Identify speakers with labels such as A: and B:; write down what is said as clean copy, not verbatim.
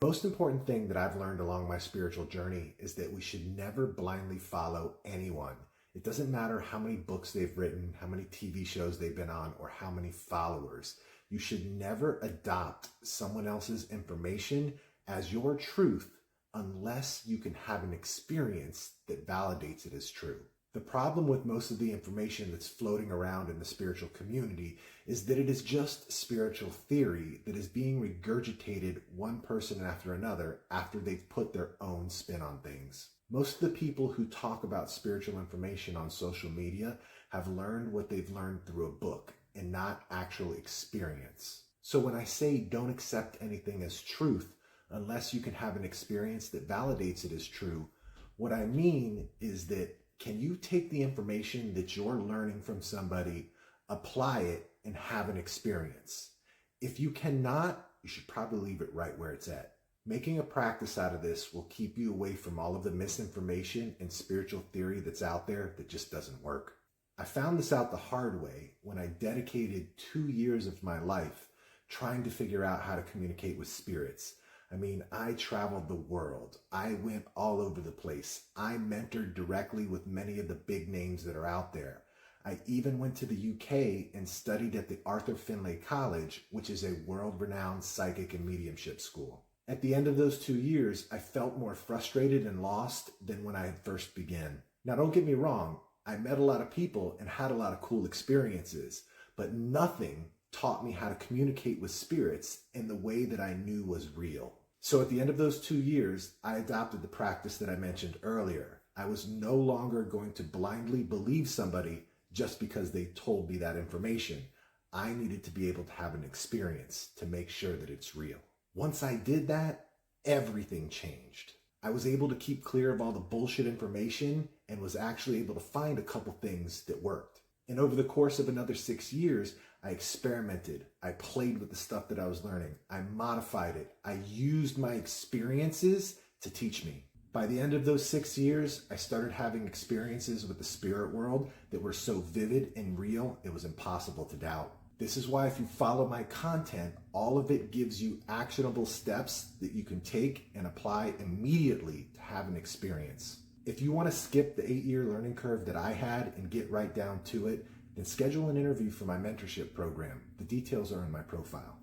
A: Most important thing that I've learned along my spiritual journey is that we should never blindly follow anyone. It doesn't matter how many books they've written, how many TV shows they've been on, or how many followers. You should never adopt someone else's information as your truth unless you can have an experience that validates it as true. The problem with most of the information that's floating around in the spiritual community is that it is just spiritual theory that is being regurgitated one person after another after they've put their own spin on things. Most of the people who talk about spiritual information on social media have learned what they've learned through a book and not actual experience. So when I say don't accept anything as truth unless you can have an experience that validates it as true, what I mean is that can you take the information that you're learning from somebody, apply it, and have an experience? If you cannot, you should probably leave it right where it's at. Making a practice out of this will keep you away from all of the misinformation and spiritual theory that's out there that just doesn't work. I found this out the hard way when I dedicated 2 years of my life trying to figure out how to communicate with spirits. I mean, I traveled the world. I went all over the place. I mentored directly with many of the big names that are out there. I even went to the UK and studied at the Arthur Findlay College, which is a world-renowned psychic and mediumship school. At the end of those 2 years, I felt more frustrated and lost than when I had first began. Now, don't get me wrong. I met a lot of people and had a lot of cool experiences, but nothing taught me how to communicate with spirits in the way that I knew was real. So at the end of those 2 years, I adopted the practice that I mentioned earlier. I was no longer going to blindly believe somebody just because they told me that information. I needed to be able to have an experience to make sure that it's real. Once I did that, everything changed. I was able to keep clear of all the bullshit information and was actually able to find a couple things that worked. And over the course of another 6 years, I experimented. I played with the stuff that I was learning. I modified it. I used my experiences to teach me. By the end of those 6 years, I started having experiences with the spirit world that were so vivid and real, it was impossible to doubt. This is why if you follow my content, all of it gives you actionable steps that you can take and apply immediately to have an experience. If you want to skip the 8-year learning curve that I had and get right down to it, then schedule an interview for my mentorship program. The details are in my profile.